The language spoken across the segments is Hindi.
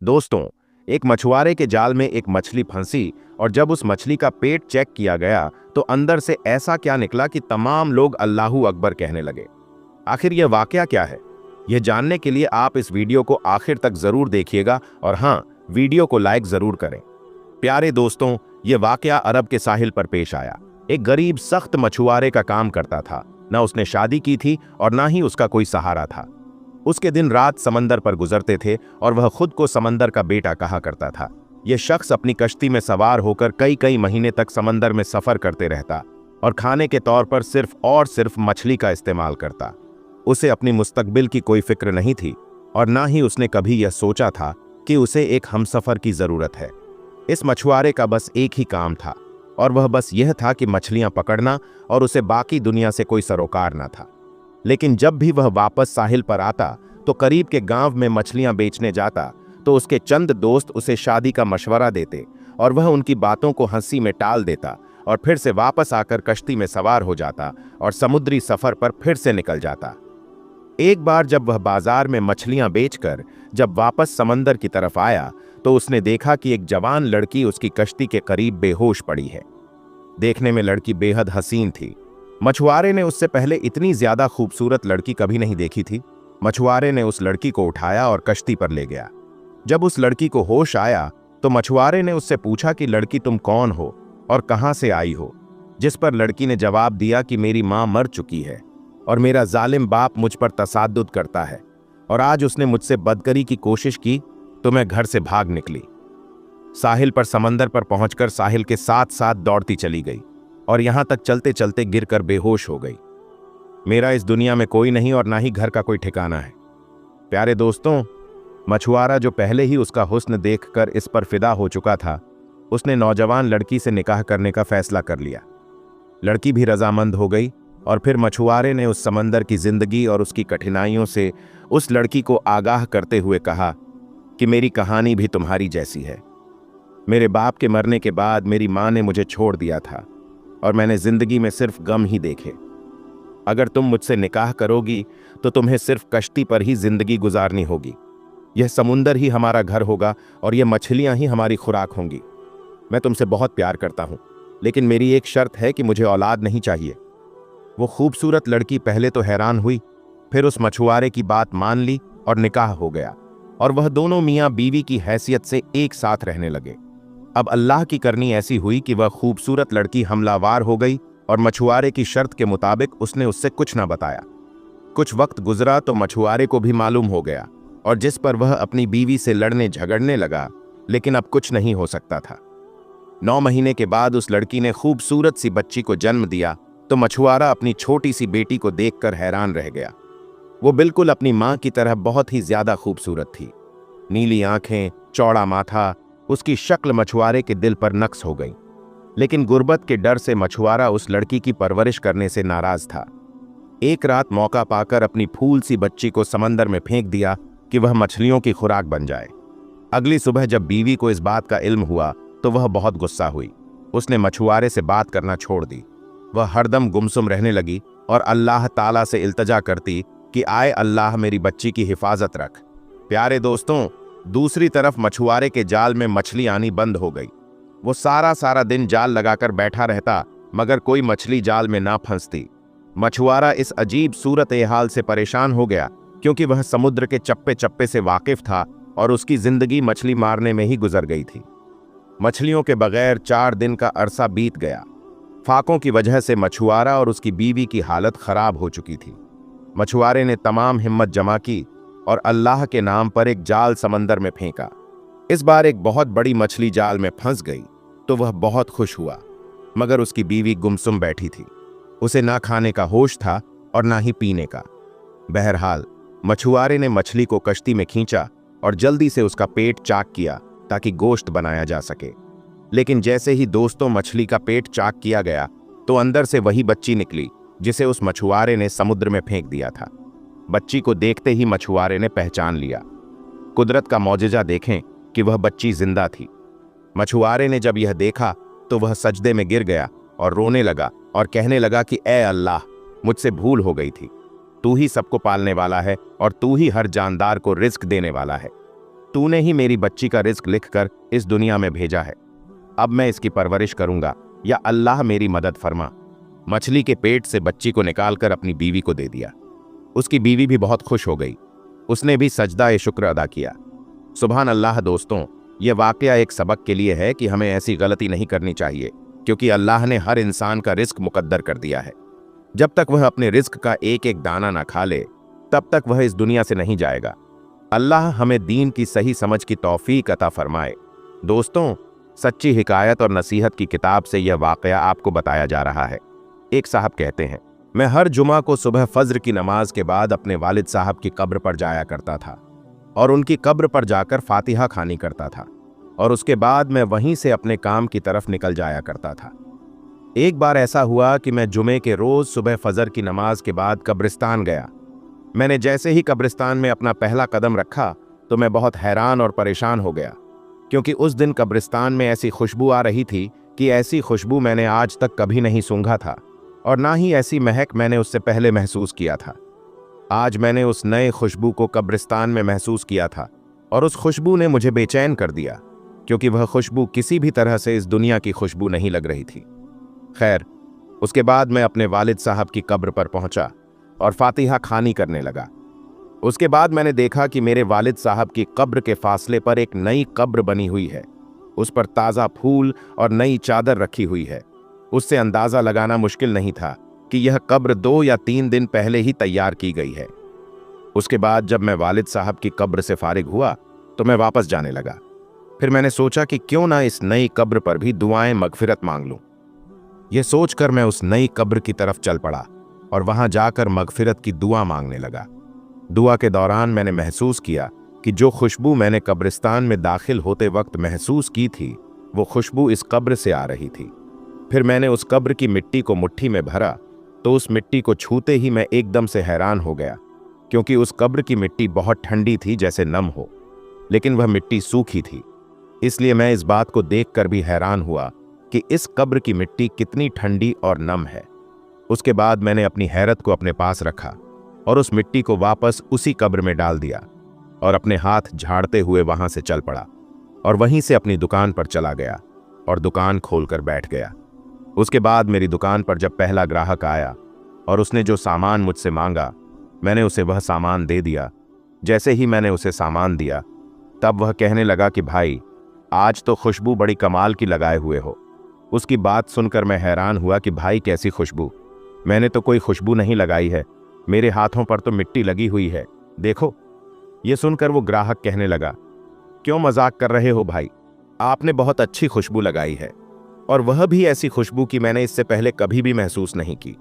दोस्तों, एक मछुआरे के जाल में एक मछली फंसी और जब उस मछली का पेट चेक किया गया तो अंदर से ऐसा क्या निकला कि तमाम लोग अल्लाहू अकबर कहने लगे। आखिर यह वाकया क्या है? यह जानने के लिए आप इस वीडियो को आखिर तक जरूर देखिएगा और हाँ, वीडियो को लाइक जरूर करें। प्यारे दोस्तों, यह वाकया अरब के साहिल पर पेश आया। एक गरीब सख्त मछुआरे का काम करता था। न उसने शादी की थी और ना ही उसका कोई सहारा था। उसके दिन रात समंदर पर गुजरते थे और वह खुद को समंदर का बेटा कहा करता था। यह शख्स अपनी कश्ती में सवार होकर कई कई महीने तक समंदर में सफर करते रहता और खाने के तौर पर सिर्फ मछली का इस्तेमाल करता। उसे अपनी मुस्तकबिल की कोई फिक्र नहीं थी और ना ही उसने कभी यह सोचा था कि उसे एक हमसफर की जरूरत है। इस मछुआरे का बस एक ही काम था और वह बस यह था कि मछलियां पकड़ना, और उसे बाकी दुनिया से कोई सरोकार न था। लेकिन जब भी वह वापस साहिल पर आता तो करीब के गांव में मछलियां बेचने जाता तो उसके चंद दोस्त उसे शादी का मशवरा देते और वह उनकी बातों को हंसी में टाल देता और फिर से वापस आकर कश्ती में सवार हो जाता और समुद्री सफर पर फिर से निकल जाता। एक बार जब वह बाजार में मछलियां बेचकर जब वापस समंदर की तरफ आया तो उसने देखा कि एक जवान लड़की उसकी कश्ती के करीब बेहोश पड़ी है। देखने में लड़की बेहद हसीन थी। मछुआरे ने उससे पहले इतनी ज्यादा खूबसूरत लड़की कभी नहीं देखी थी। मछुआरे ने उस लड़की को उठाया और कश्ती पर ले गया। जब उस लड़की को होश आया तो मछुआरे ने उससे पूछा कि लड़की तुम कौन हो और कहां से आई हो, जिस पर लड़की ने जवाब दिया कि मेरी मां मर चुकी है और मेरा जालिम बाप मुझ पर तसाद्दुद करता है और आज उसने मुझसे बदकरी की कोशिश की तो मैं घर से भाग निकली। साहिल पर समंदर पर पहुंचकर साहिल के साथ साथ दौड़ती चली गई और यहां तक चलते चलते गिरकर बेहोश हो गई। मेरा इस दुनिया में कोई नहीं और ना ही घर का कोई ठिकाना है। प्यारे दोस्तों, मछुआरा जो पहले ही उसका हुस्न देखकर इस पर फिदा हो चुका था, उसने नौजवान लड़की से निकाह करने का फैसला कर लिया। लड़की भी रजामंद हो गई और फिर मछुआरे ने उस समंदर की जिंदगी और उसकी कठिनाइयों से उस लड़की को आगाह करते हुए कहा कि मेरी कहानी भी तुम्हारी जैसी है। मेरे बाप के मरने के बाद मेरी मां ने मुझे छोड़ दिया था और मैंने जिंदगी में सिर्फ गम ही देखे। अगर तुम मुझसे निकाह करोगी तो तुम्हें सिर्फ कश्ती पर ही जिंदगी गुजारनी होगी। यह समुंदर ही हमारा घर होगा और यह मछलियां ही हमारी खुराक होंगी। मैं तुमसे बहुत प्यार करता हूं, लेकिन मेरी एक शर्त है कि मुझे औलाद नहीं चाहिए। वो खूबसूरत लड़की पहले तो हैरान हुई, फिर उस मछुआरे की बात मान ली और निकाह हो गया और वह दोनों मियां बीवी की हैसियत से एक साथ रहने लगे। अब अल्लाह की करनी ऐसी हुई कि वह खूबसूरत लड़की हमलावार हो गई और मछुआरे की शर्त के मुताबिक उसने उससे कुछ न बताया। कुछ वक्त गुजरा तो मछुआरे को भी मालूम हो गया और जिस पर वह अपनी बीवी से लड़ने झगड़ने लगा, लेकिन अब कुछ नहीं हो सकता था। 9 महीने के बाद उस लड़की ने खूबसूरत सी बच्ची को जन्म दिया तो मछुआरा अपनी छोटी सी बेटी को देखकर हैरान रह गया। वो बिल्कुल अपनी मां की तरह बहुत ही ज्यादा खूबसूरत थी। नीली आंखें, चौड़ा माथा, उसकी शक्ल मछुआरे के दिल पर नक्श हो गई। लेकिन गुर्बत के डर से मछुआरा उस लड़की की परवरिश करने से नाराज था। एक रात मौका पाकर अपनी फूल सी बच्ची को समंदर में फेंक दिया कि वह मछलियों की खुराक बन जाए। अगली सुबह जब बीवी को इस बात का इल्म हुआ तो वह बहुत गुस्सा हुई। उसने मछुआरे से बात करना छोड़ दी। वह हरदम गुमसुम रहने लगी और अल्लाह ताला से इल्तजा करती कि आए अल्लाह मेरी बच्ची की हिफाजत रख। प्यारे दोस्तों, दूसरी तरफ मछुआरे के जाल में मछली आनी बंद हो गई। वो सारा दिन जाल लगाकर बैठा रहता मगर कोई मछली जाल में ना फंसती। मछुआरा इस अजीब सूरत हाल से परेशान हो गया क्योंकि वह समुद्र के चप्पे चप्पे से वाकिफ था और उसकी जिंदगी मछली मारने में ही गुजर गई थी। मछलियों के बगैर 4 दिन का अरसा बीत गया। फाकों की वजह से मछुआरा और उसकी बीवी की हालत खराब हो चुकी थी। मछुआरे ने तमाम हिम्मत जमा की और अल्लाह के नाम पर एक जाल समंदर में फेंका। इस बार एक बहुत बड़ी मछली जाल में फंस गई तो वह बहुत खुश हुआ, मगर उसकी बीवी गुमसुम बैठी थी। उसे ना खाने का होश था और ना ही पीने का। बहरहाल मछुआरे ने मछली को कश्ती में खींचा और जल्दी से उसका पेट चाक किया ताकि गोश्त बनाया जा सके। लेकिन जैसे ही दोस्तों मछली का पेट चाक किया गया तो अंदर से वही बच्ची निकली जिसे उस मछुआरे ने समुद्र में फेंक दिया था। बच्ची को देखते ही मछुआरे ने पहचान लिया। कुदरत का मौजज़ा देखें कि वह बच्ची जिंदा थी। मछुआरे ने जब यह देखा तो वह सजदे में गिर गया और रोने लगा और कहने लगा कि ए अल्लाह, मुझसे भूल हो गई थी। तू ही सबको पालने वाला है और तू ही हर जानदार को रिस्क देने वाला है। तूने ही मेरी बच्ची का रिस्क लिखकर इस दुनिया में भेजा है। अब मैं इसकी परवरिश करूंगा, या अल्लाह मेरी मदद फरमा। मछली के पेट से बच्ची को निकालकर अपनी बीवी को दे दिया। उसकी बीवी भी बहुत खुश हो गई। उसने भी सजदा शुक्र अदा किया। सुभान अल्लाह। दोस्तों, यह वाकया एक सबक के लिए है कि हमें ऐसी गलती नहीं करनी चाहिए, क्योंकि अल्लाह ने हर इंसान का रिस्क मुकद्दर कर दिया है। जब तक वह अपने रिस्क का एक एक दाना ना खा ले, तब तक वह इस दुनिया से नहीं जाएगा। अल्लाह हमें दीन की सही समझ की तौफीक अता फरमाए। दोस्तों, सच्ची हिकायत और नसीहत की किताब से यह वाकया आपको बताया जा रहा है। एक साहब कहते हैं, मैं हर जुमा को सुबह फज्र की नमाज के बाद अपने वालिद साहब की कब्र पर जाया करता था और उनकी कब्र पर जाकर फातिहा खानी करता था, और उसके बाद मैं वहीं से अपने काम की तरफ निकल जाया करता था। एक बार ऐसा हुआ कि मैं जुमे के रोज सुबह फजर की नमाज के बाद कब्रिस्तान गया। मैंने जैसे ही कब्रिस्तान में अपना पहला कदम रखा तो मैं बहुत हैरान और परेशान हो गया, क्योंकि उस दिन कब्रिस्तान में ऐसी खुशबू आ रही थी कि ऐसी खुशबू मैंने आज तक कभी नहीं सूंघा था, और ना ही ऐसी महक मैंने उससे पहले महसूस किया था। आज मैंने उस नए खुशबू को कब्रिस्तान में महसूस किया था, और उस खुशबू ने मुझे बेचैन कर दिया, क्योंकि वह खुशबू किसी भी तरह से इस दुनिया की खुशबू नहीं लग रही थी। खैर, उसके बाद मैं अपने वालिद साहब की कब्र पर पहुंचा और फातिहा खानी करने लगा। उसके बाद मैंने देखा कि मेरे वालिद साहब की कब्र के फासले पर एक नई कब्र बनी हुई है। उस पर ताज़ा फूल और नई चादर रखी हुई है। उससे अंदाज़ा लगाना मुश्किल नहीं था कि यह कब्र 2 या 3 दिन पहले ही तैयार की गई है। उसके बाद जब मैं वालिद साहब की कब्र से फारिग हुआ तो मैं वापस जाने लगा। फिर मैंने सोचा कि क्यों ना इस नई कब्र पर भी दुआएं मगफिरत मांग लूं। यह सोचकर मैं उस नई कब्र की तरफ चल पड़ा और वहां जाकर मगफिरत की दुआ मांगने लगा। दुआ के दौरान मैंने महसूस किया कि जो खुशबू मैंने कब्रिस्तान में दाखिल होते वक्त महसूस की थी, वो खुशबू इस कब्र से आ रही थी। फिर मैंने उस कब्र की मिट्टी को मुट्ठी में भरा तो उस मिट्टी को छूते ही मैं एकदम से हैरान हो गया, क्योंकि उस कब्र की मिट्टी बहुत ठंडी थी, जैसे नम हो, लेकिन वह मिट्टी सूखी थी। इसलिए मैं इस बात को देखकर भी हैरान हुआ कि इस कब्र की मिट्टी कितनी ठंडी और नम है। उसके बाद मैंने अपनी हैरत को अपने पास रखा और उस मिट्टी को वापस उसी कब्र में डाल दिया और अपने हाथ झाड़ते हुए वहां से चल पड़ा और वहीं से अपनी दुकान पर चला गया और दुकान खोलकर बैठ गया। उसके बाद मेरी दुकान पर जब पहला ग्राहक आया और उसने जो सामान मुझसे मांगा, मैंने उसे वह सामान दे दिया। जैसे ही मैंने उसे सामान दिया, तब वह कहने लगा कि भाई, आज तो खुशबू बड़ी कमाल की लगाए हुए हो। उसकी बात सुनकर मैं हैरान हुआ कि भाई, कैसी खुशबू? मैंने तो कोई खुशबू नहीं लगाई है, मेरे हाथों पर तो मिट्टी लगी हुई है, देखो। ये सुनकर वो ग्राहक कहने लगा, क्यों मजाक कर रहे हो भाई, आपने बहुत अच्छी खुशबू लगाई है, और वह भी ऐसी खुशबू की मैंने इससे पहले कभी भी महसूस नहीं की।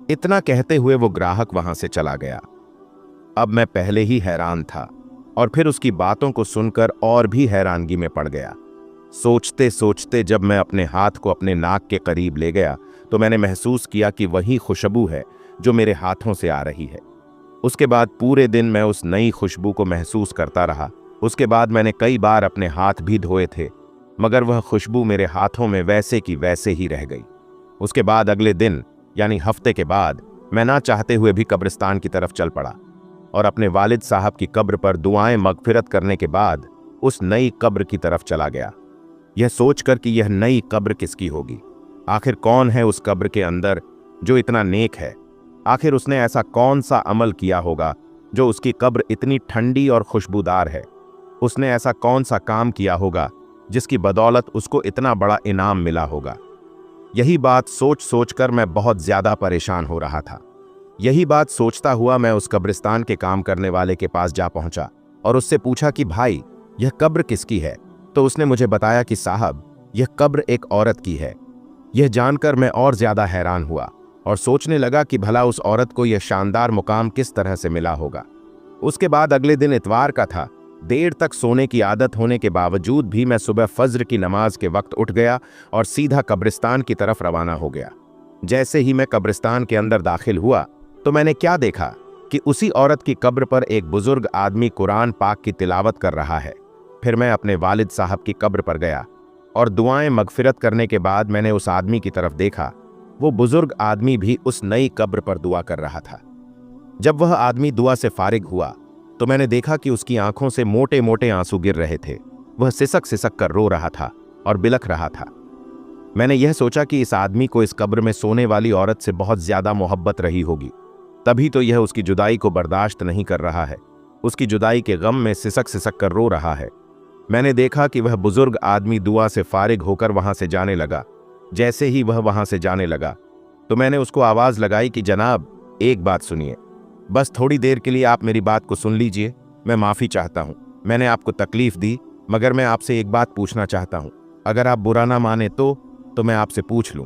इतना कहते हुए वो ग्राहक वहां से चला गया। अब मैं पहले ही हैरान था और फिर उसकी बातों को सुनकर और भी हैरानगी में पड़ गया। सोचते सोचते जब मैं अपने हाथ को अपने नाक के करीब ले गया तो मैंने महसूस किया कि वही खुशबू है जो मेरे हाथों से आ रही है। उसके बाद पूरे दिन मैं उस नई खुशबू को महसूस करता रहा। उसके बाद मैंने कई बार अपने हाथ भी धोए थे, मगर वह खुशबू मेरे हाथों में वैसे की वैसे ही रह गई। उसके बाद अगले दिन यानी हफ्ते के बाद मैं ना चाहते हुए भी कब्रिस्तान की तरफ चल पड़ा और अपने वालिद साहब की कब्र पर दुआएं मगफिरत करने के बाद उस नई कब्र की तरफ चला गया, यह सोचकर कि यह नई कब्र किसकी होगी। आखिर कौन है उस कब्र के अंदर जो इतना नेक है? आखिर उसने ऐसा कौन सा अमल किया होगा जो उसकी कब्र इतनी ठंडी और खुशबूदार है? उसने ऐसा कौन सा काम किया होगा जिसकी बदौलत उसको इतना बड़ा इनाम मिला होगा? यही बात सोच सोचकर मैं बहुत ज्यादा परेशान हो रहा था। यही बात सोचता हुआ मैं उस कब्रिस्तान के काम करने वाले के पास जा पहुंचा और उससे पूछा कि भाई, यह कब्र किसकी है? तो उसने मुझे बताया कि साहब, यह कब्र एक औरत की है। यह जानकर मैं और ज्यादा हैरान हुआ और सोचने लगा कि भला उस औरत को यह शानदार मुकाम किस तरह से मिला होगा। उसके बाद अगले दिन इतवार का था। देर तक सोने की आदत होने के बावजूद भी मैं सुबह फज्र की नमाज के वक्त उठ गया और सीधा कब्रिस्तान की तरफ रवाना हो गया। जैसे ही मैं कब्रिस्तान के अंदर दाखिल हुआ तो मैंने क्या देखा कि उसी औरत की कब्र पर एक बुजुर्ग आदमी कुरान पाक की तिलावत कर रहा है। फिर मैं अपने वालिद साहब की कब्र पर गया और दुआएं मगफिरत करने के बाद मैंने उस आदमी की तरफ देखा। वो बुजुर्ग आदमी भी उस नई कब्र पर दुआ कर रहा था। जब वह आदमी दुआ से फारिग हुआ तो मैंने देखा कि उसकी आंखों से मोटे मोटे आंसू गिर रहे थे। वह सिसक सिसक कर रो रहा था और बिलख रहा था। मैंने यह सोचा कि इस आदमी को इस कब्र में सोने वाली औरत से बहुत ज्यादा मोहब्बत रही होगी, तभी तो यह उसकी जुदाई को बर्दाश्त नहीं कर रहा है, उसकी जुदाई के गम में सिसक सिसक कर रो रहा है। मैंने देखा कि वह बुजुर्ग आदमी दुआ से फारिग होकर वहां से जाने लगा। जैसे ही वह वहां से जाने लगा तो मैंने उसको आवाज लगाई कि जनाब, एक बात सुनिए, बस थोड़ी देर के लिए आप मेरी बात को सुन लीजिए। मैं माफी चाहता हूं, मैंने आपको तकलीफ दी, मगर मैं आपसे एक बात पूछना चाहता हूं। अगर आप बुरा ना माने तो मैं आपसे पूछ लूं।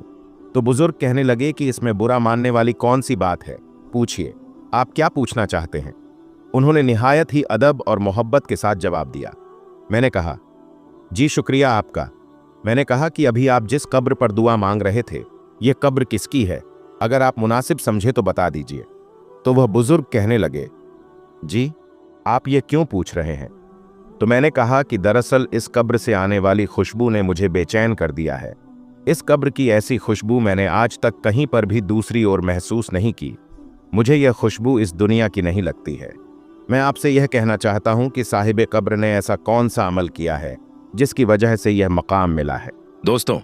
तो बुजुर्ग कहने लगे कि इसमें बुरा मानने वाली कौन सी बात है, पूछिए, आप क्या पूछना चाहते हैं। उन्होंने निहायत ही अदब और मोहब्बत के साथ जवाब दिया। मैंने कहा, जी शुक्रिया आपका। मैंने कहा कि अभी आप जिस कब्र पर दुआ मांग रहे थे, यह कब्र किसकी है? अगर आप मुनासिब समझे तो बता दीजिए। तो वह बुजुर्ग कहने लगे, जी आप ये क्यों पूछ रहे हैं? तो मैंने कहा कि दरअसल इस कब्र से आने वाली खुशबू ने मुझे बेचैन कर दिया है। इस कब्र की ऐसी खुशबू मैंने आज तक कहीं पर भी दूसरी ओर महसूस नहीं की। मुझे यह खुशबू इस दुनिया की नहीं लगती है। मैं आपसे यह कहना चाहता हूं कि साहिब कब्र ने ऐसा कौन सा अमल किया है जिसकी वजह से यह मकाम मिला है। दोस्तों,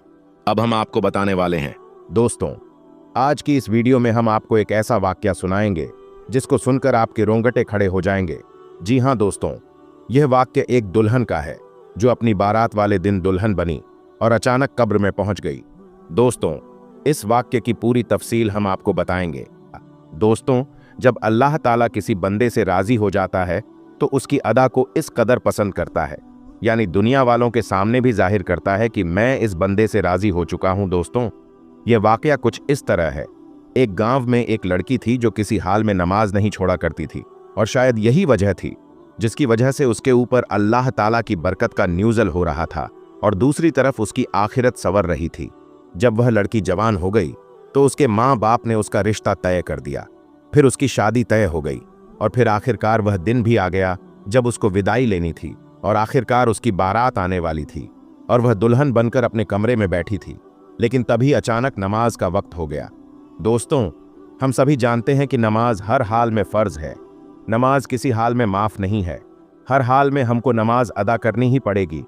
अब हम आपको बताने वाले हैं। दोस्तों, आज की इस वीडियो में हम आपको एक ऐसा वाकया सुनाएंगे जिसको सुनकर आपके रोंगटे खड़े हो जाएंगे। जी हाँ दोस्तों, यह वाक्य एक दुल्हन का है जो अपनी बारात वाले दिन दुल्हन बनी और अचानक कब्र में पहुंच गई। दोस्तों, इस वाक्य की पूरी तफसील हम आपको बताएंगे। दोस्तों, जब अल्लाह ताला किसी बंदे से राजी हो जाता है तो उसकी अदा को इस कदर पसंद करता है, यानी दुनिया वालों के सामने भी जाहिर करता है कि मैं इस बंदे से राजी हो चुका हूं। दोस्तों, यह वाकया कुछ इस तरह है। एक गांव में एक लड़की थी जो किसी हाल में नमाज नहीं छोड़ा करती थी, और शायद यही वजह थी जिसकी वजह से उसके ऊपर अल्लाह ताला की बरकत का न्यूज़ल हो रहा था और दूसरी तरफ उसकी आखिरत संवर रही थी। जब वह लड़की जवान हो गई तो उसके माँ बाप ने उसका रिश्ता तय कर दिया, फिर उसकी शादी तय हो गई, और फिर आखिरकार वह दिन भी आ गया जब उसको विदाई लेनी थी, और आखिरकार उसकी बारात आने वाली थी और वह दुल्हन बनकर अपने कमरे में बैठी थी। लेकिन तभी अचानक नमाज का वक्त हो गया। दोस्तों, हम सभी जानते हैं कि नमाज हर हाल में फ़र्ज है। नमाज किसी हाल में माफ़ नहीं है। हर हाल में हमको नमाज अदा करनी ही पड़ेगी।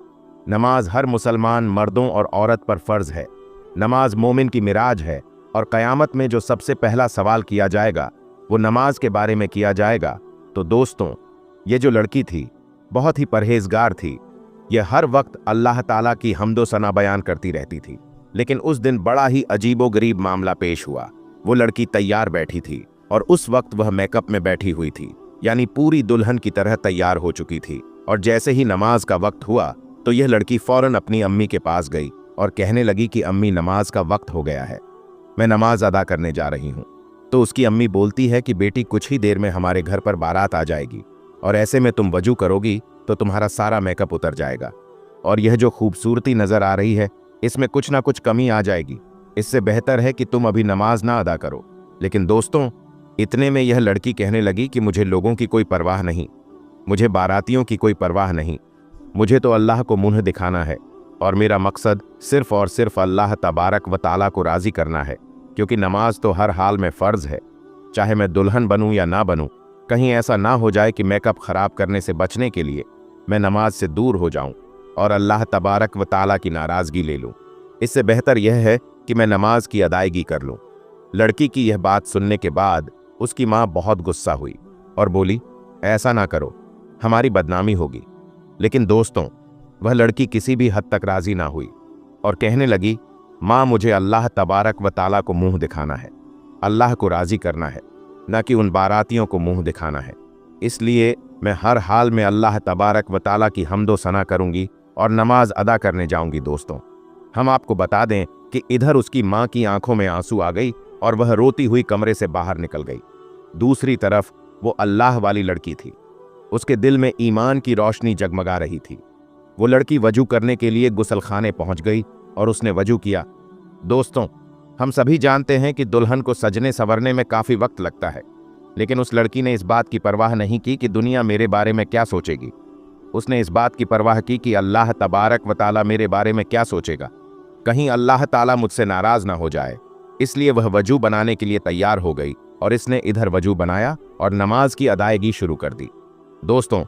नमाज हर मुसलमान मर्दों और औरत पर फ़र्ज है। नमाज मोमिन की मिराज है, और क़यामत में जो सबसे पहला सवाल किया जाएगा वो नमाज के बारे में किया जाएगा। तो दोस्तों, ये जो लड़की थी बहुत ही परहेजगार थी। यह हर वक्त अल्लाह ताला की हम्दो सना बयान करती रहती थी। लेकिन उस दिन बड़ा ही अजीबोगरीब मामला पेश हुआ। वो लड़की तैयार बैठी थी और उस वक्त वह मेकअप में बैठी हुई थी, यानी पूरी दुल्हन की तरह तैयार हो चुकी थी। और जैसे ही नमाज का वक्त हुआ तो यह लड़की फौरन अपनी अम्मी के पास गई और कहने लगी कि अम्मी, नमाज का वक्त हो गया है, मैं नमाज अदा करने जा रही हूँ। तो उसकी अम्मी बोलती है कि बेटी, कुछ ही देर में हमारे घर पर बारात आ जाएगी, और ऐसे में तुम वजू करोगी तो तुम्हारा सारा मेकअप उतर जाएगा, और यह जो खूबसूरती नजर आ रही है इसमें कुछ ना कुछ कमी आ जाएगी। इससे बेहतर है कि तुम अभी नमाज ना अदा करो। लेकिन दोस्तों, इतने में यह लड़की कहने लगी कि मुझे लोगों की कोई परवाह नहीं, मुझे बारातियों की कोई परवाह नहीं, मुझे तो अल्लाह को मुंह दिखाना है, और मेरा मकसद सिर्फ और सिर्फ अल्लाह तबारक व ताला को राज़ी करना है, क्योंकि नमाज तो हर हाल में फ़र्ज़ है, चाहे मैं दुल्हन बनूं या ना बनूं। कहीं ऐसा ना हो जाए कि मेकअप ख़राब करने से बचने के लिए मैं नमाज से दूर हो जाऊं और अल्लाह तबारक व ताला की नाराज़गी ले लूं। इससे बेहतर यह है कि मैं नमाज की अदायगी कर लूं। लड़की की यह बात सुनने के बाद उसकी माँ बहुत गुस्सा हुई और बोली, ऐसा ना करो, हमारी बदनामी होगी। लेकिन दोस्तों, वह लड़की किसी भी हद तक राज़ी ना हुई और कहने लगी, माँ, मुझे अल्लाह तबारक व ताला को मुंह दिखाना है, अल्लाह को राज़ी करना है, न कि उन बारातियों को मुंह दिखाना है। इसलिए मैं हर हाल में अल्लाह तबारक व ताला की हम्दो सना करूंगी और नमाज अदा करने जाऊंगी। दोस्तों, हम आपको बता दें कि इधर उसकी माँ की आंखों में आंसू आ गई और वह रोती हुई कमरे से बाहर निकल गई। दूसरी तरफ वो अल्लाह वाली लड़की थी, उसके दिल में ईमान की रोशनी जगमगा रही थी। वो लड़की वजू करने के लिए गुसलखाने पहुंच गई और उसने वजू किया। दोस्तों, हम सभी जानते हैं कि दुल्हन को सजने संवरने में काफ़ी वक्त लगता है, लेकिन उस लड़की ने इस बात की परवाह नहीं की कि दुनिया मेरे बारे में क्या सोचेगी। उसने इस बात की परवाह की कि अल्लाह तबारक व ताला मेरे बारे में क्या सोचेगा, कहीं अल्लाह ताला मुझसे नाराज़ ना हो जाए। इसलिए वह वजू बनाने के लिए तैयार हो गई और इसने इधर वजू बनाया और नमाज की अदायगी शुरू कर दी। दोस्तों,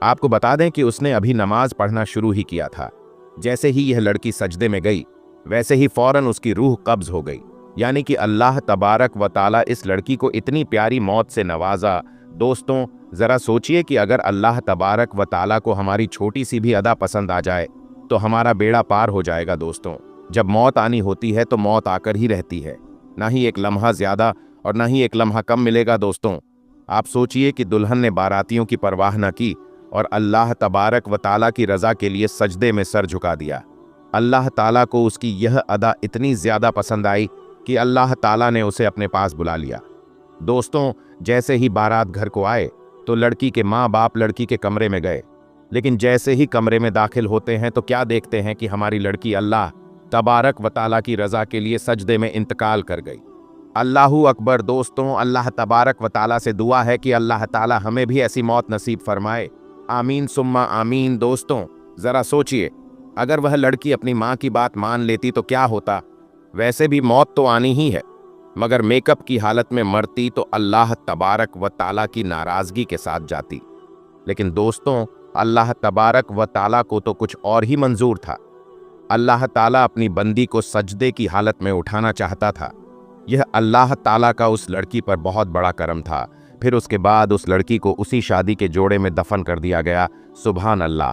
आपको बता दें कि उसने अभी नमाज पढ़ना शुरू ही किया था। जैसे ही यह लड़की सजदे में गई, वैसे ही फौरन उसकी रूह कब्ज हो गई। यानी कि अल्लाह तबारक व ताला इस लड़की को इतनी प्यारी मौत से नवाजा। दोस्तों, जरा सोचिए कि अगर अल्लाह तबारक व ताला को हमारी छोटी सी भी अदा पसंद आ जाए तो हमारा बेड़ा पार हो जाएगा। दोस्तों, जब मौत आनी होती है तो मौत आकर ही रहती है, ना ही एक लम्हा ज्यादा और ना ही एक लम्हा कम मिलेगा। दोस्तों, आप सोचिए कि दुल्हन ने बारातियों की परवाह न की और अल्लाह तबारक व ताला की रजा के लिए सजदे में सर झुका दिया। अल्लाह ताला को उसकी यह अदा इतनी ज्यादा पसंद आई कि अल्लाह ताला ने उसे अपने पास बुला लिया। दोस्तों, जैसे ही बारात घर को आए तो लड़की के माँ बाप लड़की के कमरे में गए, लेकिन जैसे ही कमरे में दाखिल होते हैं तो क्या देखते हैं कि हमारी लड़की अल्लाह तबारक व ताला की रजा के लिए सजदे में इंतकाल कर गई। अल्लाहू अकबर। दोस्तों, अल्लाह तबारक व ताला से दुआ है कि अल्लाह ताला हमें भी ऐसी मौत नसीब फरमाए। आमीन सुम्मा आमीन। दोस्तों, जरा सोचिए, अगर वह लड़की अपनी माँ की बात मान लेती तो क्या होता। वैसे भी मौत तो आनी ही है, मगर मेकअप की हालत में मरती तो अल्लाह तबारक व ताला की नाराजगी के साथ जाती। लेकिन दोस्तों, अल्लाह तबारक व ताला को तो कुछ और ही मंजूर था। अल्लाह ताला अपनी बंदी को सजदे की हालत में उठाना चाहता था। यह अल्लाह ताला का उस लड़की पर बहुत बड़ा करम था। फिर उसके बाद उस लड़की को उसी शादी के जोड़े में दफन कर दिया गया। सुभान अल्लाह।